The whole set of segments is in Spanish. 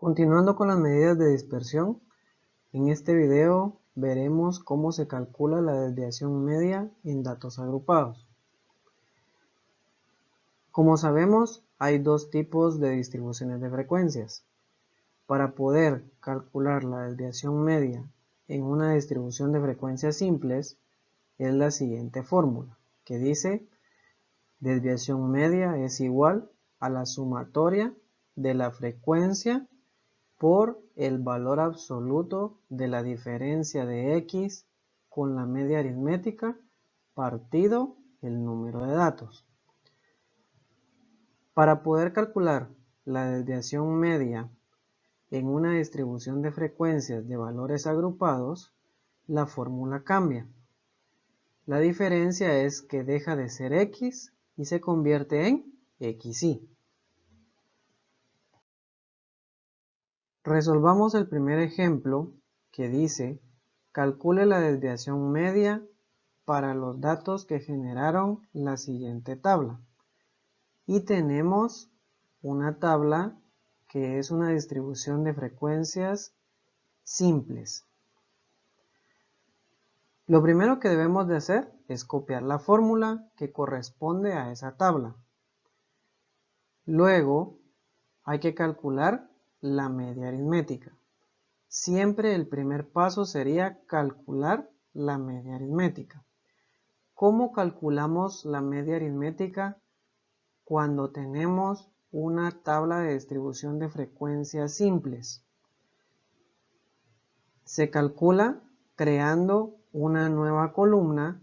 Continuando con las medidas de dispersión, en este video veremos cómo se calcula la desviación media en datos agrupados. Como sabemos, hay dos tipos de distribuciones de frecuencias. Para poder calcular la desviación media en una distribución de frecuencias simples, es la siguiente fórmula, que dice: desviación media es igual a la sumatoria de la frecuencia por el valor absoluto de la diferencia de x con la media aritmética partido el número de datos. Para poder calcular la desviación media en una distribución de frecuencias de valores agrupados, la fórmula cambia. La diferencia es que deja de ser x y se convierte en xy. Resolvamos el primer ejemplo, que dice: calcule la desviación media para los datos que generaron la siguiente tabla. Y tenemos una tabla que es una distribución de frecuencias simples. Lo primero que debemos de hacer es copiar la fórmula que corresponde a esa tabla. Luego hay que calcular la media aritmética. Siempre el primer paso sería calcular la media aritmética. ¿Cómo calculamos la media aritmética cuando tenemos una tabla de distribución de frecuencias simples? Se calcula creando una nueva columna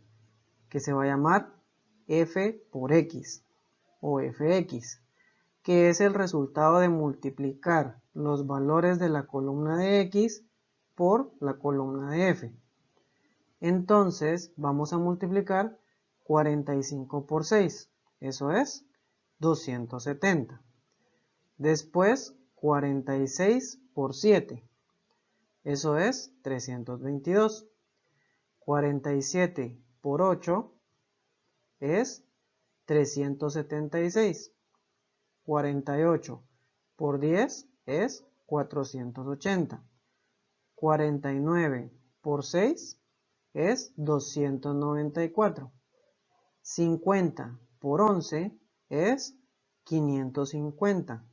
que se va a llamar f por x o fx, que es el resultado de multiplicar los valores de la columna de x por la columna de f. Entonces vamos a multiplicar 45 por 6, eso es 270. Después 46 por 7, eso es 322. 47 por 8 es 376. 48 por 10 es 480. 49 por 6 es 294. 50 por 11 es 550.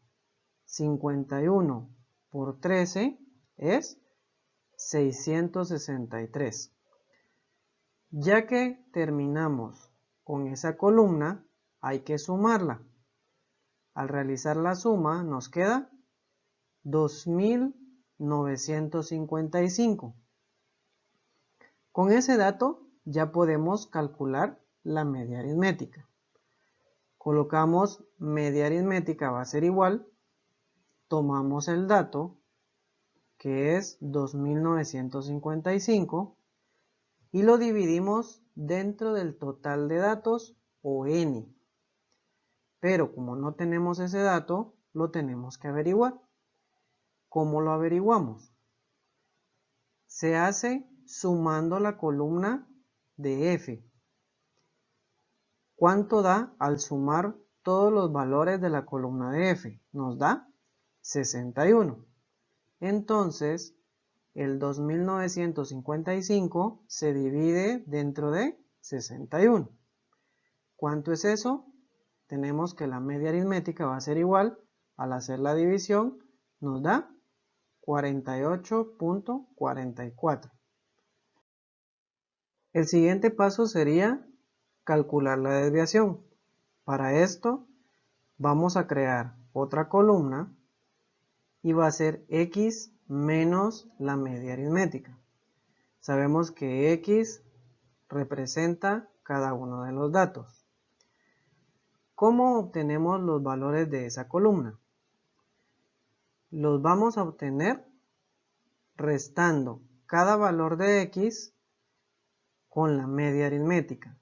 51 por 13 es 663. Ya que terminamos con esa columna, hay que sumarla. Al realizar la suma nos queda 2955. Con ese dato ya podemos calcular la media aritmética. Colocamos media aritmética va a ser igual, tomamos el dato que es 2955 y lo dividimos dentro del total de datos o n. Pero como no tenemos ese dato, lo tenemos que averiguar. ¿Cómo lo averiguamos? Se hace sumando la columna de f. ¿Cuánto da al sumar todos los valores de la columna de f? Nos da 61. Entonces, el 2955 se divide dentro de 61. ¿Cuánto es eso? Tenemos que la media aritmética va a ser igual, al hacer la división, nos da 48.44. El siguiente paso sería calcular la desviación. Para esto vamos a crear otra columna y va a ser x menos la media aritmética. Sabemos que x representa cada uno de los datos. ¿Cómo obtenemos los valores de esa columna? Los vamos a obtener restando cada valor de x con la media aritmética.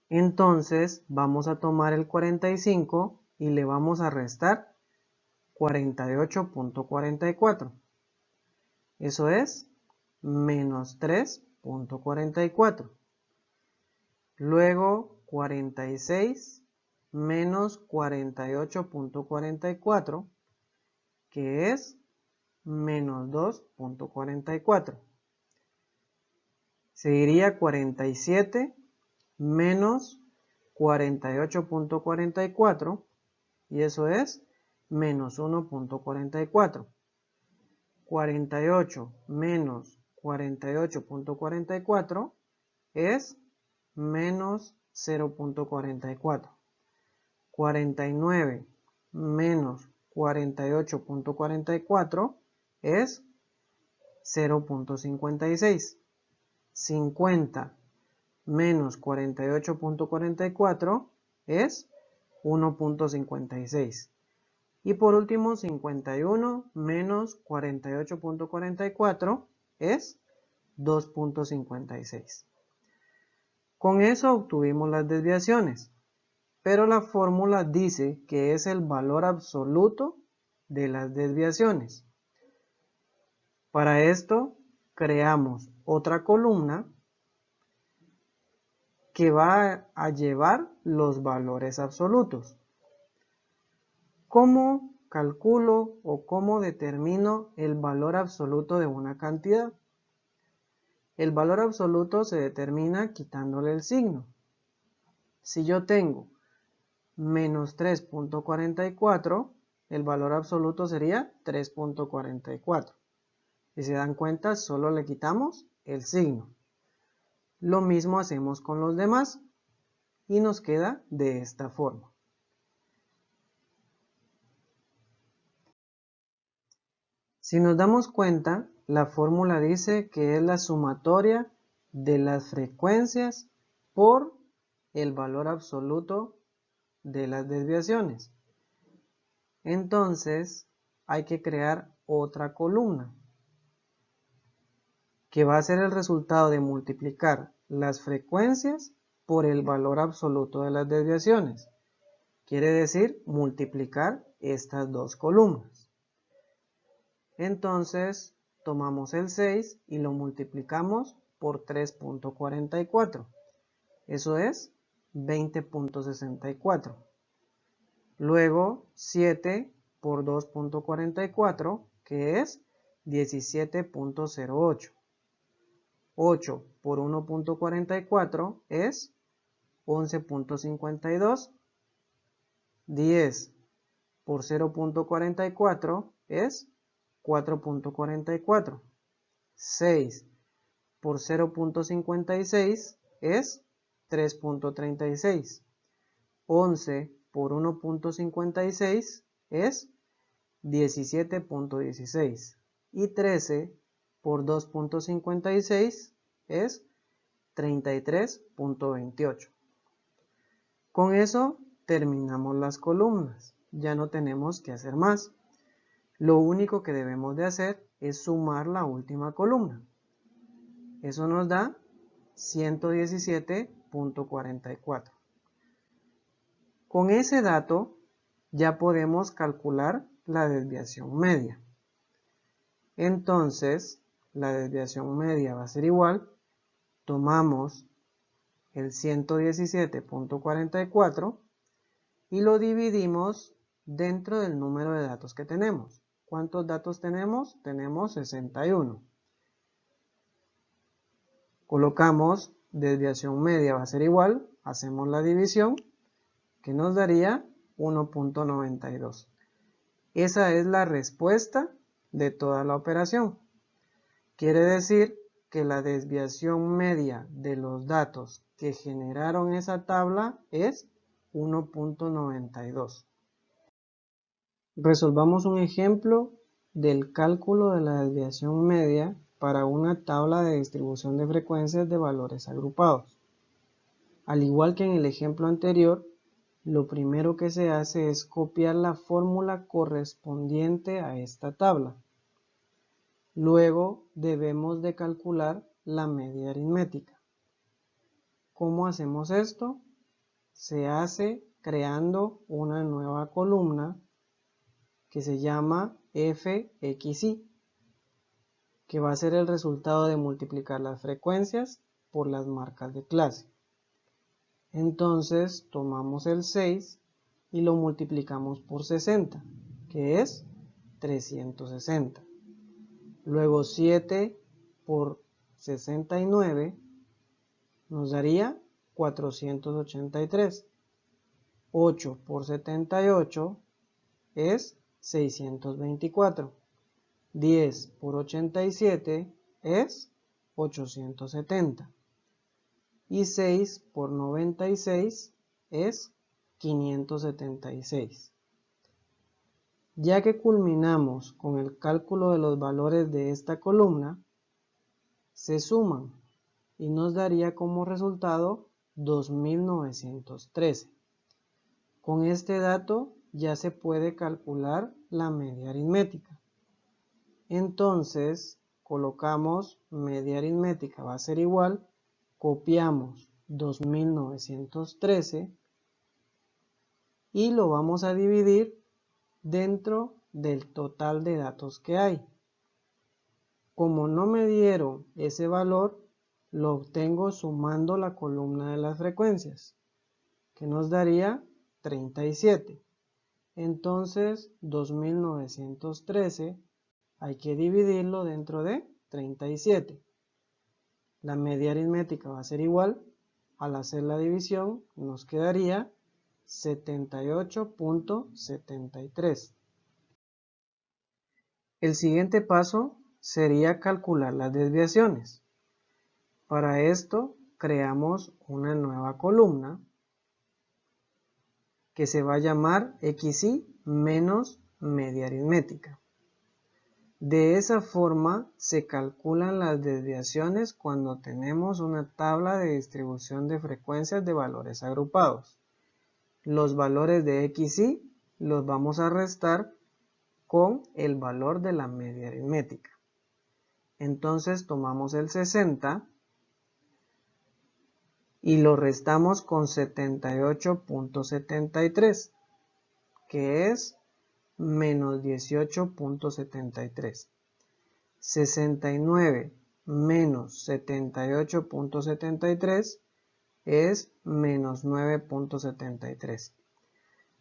Entonces vamos a tomar el 45 y le vamos a restar 48.44. Eso es menos 3.44. Luego 46 menos 48.44 que es menos 2.44. Seguiría 47 menos 48.44 y eso es menos 1.44. 48 menos 48.44 es menos 0.44. 49 menos 48.44 es 0.56. 50 menos 48.44 es 1.56. Y por último, 51 menos 48.44 es 2.56. Con eso obtuvimos las desviaciones, pero la fórmula dice que es el valor absoluto de las desviaciones. Para esto, creamos otra columna que va a llevar los valores absolutos. ¿Cómo calculo o cómo determino el valor absoluto de una cantidad? El valor absoluto se determina quitándole el signo. Si yo tengo menos 3.44, el valor absoluto sería 3.44. Si se dan cuenta, solo le quitamos el signo. Lo mismo hacemos con los demás y nos queda de esta forma. Si nos damos cuenta, la fórmula dice que es la sumatoria de las frecuencias por el valor absoluto de las desviaciones. Entonces, hay que crear otra columna que va a ser el resultado de multiplicar las frecuencias por el valor absoluto de las desviaciones. Quiere decir multiplicar estas dos columnas. Entonces, tomamos el 6 y lo multiplicamos por 3.44. Eso es 20.64. Luego, 7 por 2.44, que es 17.08. 8 por 1.44 es 11.52. 10 por 0.44 es 4.44. 6 por 0.56 es 3.36. 11 por 1.56 es 17.16. Y 13 por 2.56 es 33.28. Con eso terminamos las columnas. Ya no tenemos que hacer más. Lo único que debemos de hacer es sumar la última columna. Eso nos da 117.44. Con ese dato ya podemos calcular la desviación media. Entonces, la desviación media va a ser igual. Tomamos el 117.44 y lo dividimos dentro del número de datos que tenemos. ¿Cuántos datos tenemos? Tenemos 61. Colocamos desviación media va a ser igual, hacemos la división, que nos daría 1.92. Esa es la respuesta de toda la operación. Quiere decir que la desviación media de los datos que generaron esa tabla es 1.92. Resolvamos un ejemplo del cálculo de la desviación media para una tabla de distribución de frecuencias de valores agrupados. Al igual que en el ejemplo anterior, lo primero que se hace es copiar la fórmula correspondiente a esta tabla. Luego debemos de calcular la media aritmética. ¿Cómo hacemos esto? Se hace creando una nueva columna que se llama FXY, que va a ser el resultado de multiplicar las frecuencias por las marcas de clase. Entonces tomamos el 6 y lo multiplicamos por 60, que es 360. Luego 7 por 69 nos daría 483. 8 por 78 es 624. 10 por 87 es 870. Y 6 por 96 es 576. Ya que culminamos con el cálculo de los valores de esta columna, se suman y nos daría como resultado 2913. Con este dato ya se puede calcular la media aritmética. Entonces colocamos media aritmética va a ser igual, copiamos 2913 y lo vamos a dividir dentro del total de datos que hay. Como no me dieron ese valor, lo obtengo sumando la columna de las frecuencias, que nos daría 37. Entonces 2913 hay que dividirlo dentro de 37. La media aritmética va a ser igual, al hacer la división nos quedaría 78.73. El siguiente paso sería calcular las desviaciones. Para esto creamos una nueva columna que se va a llamar XY menos media aritmética. De esa forma se calculan las desviaciones cuando tenemos una tabla de distribución de frecuencias de valores agrupados. Los valores de XY los vamos a restar con el valor de la media aritmética. Entonces tomamos el 60 y lo restamos con 78.73, que es menos 18.73. 69 menos 78.73 es menos 9.73.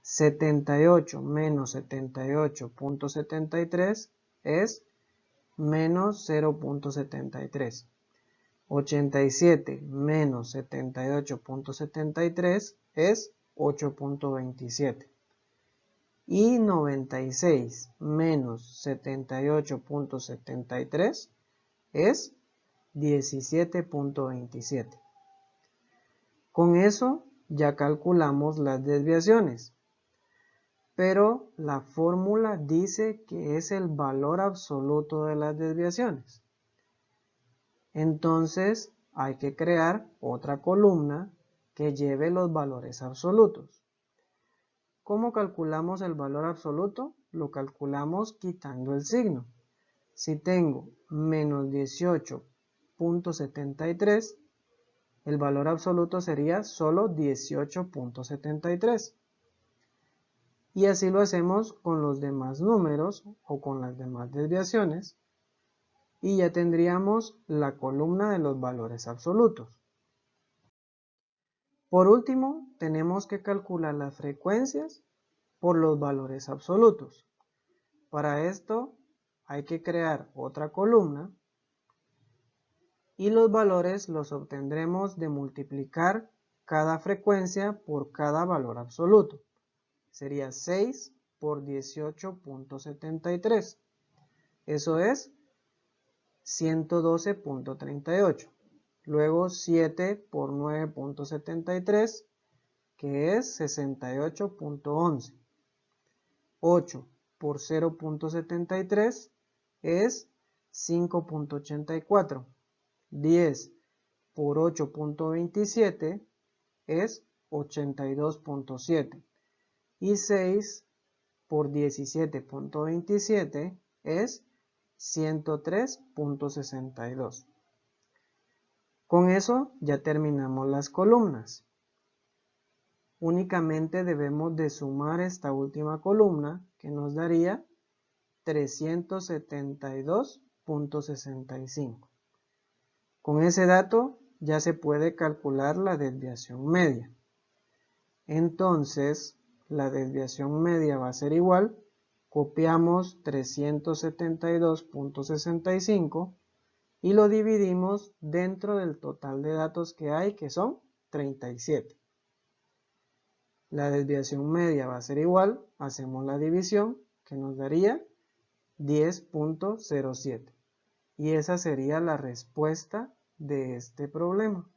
78 menos 78.73 es menos 0.73. 87 menos 78.73 es 8.27. Y 96 menos 78.73 es 17.27. Con eso ya calculamos las desviaciones, pero la fórmula dice que es el valor absoluto de las desviaciones. Entonces hay que crear otra columna que lleve los valores absolutos. ¿Cómo calculamos el valor absoluto? Lo calculamos quitando el signo. Si tengo menos 18.73, el valor absoluto sería solo 18.73. Y así lo hacemos con los demás números o con las demás desviaciones. Y ya tendríamos la columna de los valores absolutos. Por último, tenemos que calcular las frecuencias por los valores absolutos. Para esto hay que crear otra columna y los valores los obtendremos de multiplicar cada frecuencia por cada valor absoluto. Sería 6 por 18.73. Eso es 112.38. Luego 7 por 9.73, que es 68.11. 8 por 0.73 es 5.84. 10 por 8.27 es 82.7. Y 6 por 17.27 es 103.62. Con eso ya terminamos las columnas. Únicamente debemos de sumar esta última columna que nos daría 372.65. Con ese dato ya se puede calcular la desviación media. Entonces la desviación media va a ser igual, copiamos 372.65 y lo dividimos dentro del total de datos que hay, que son 37. La desviación media va a ser igual, hacemos la división, que nos daría 10.07. Y esa sería la respuesta de este problema.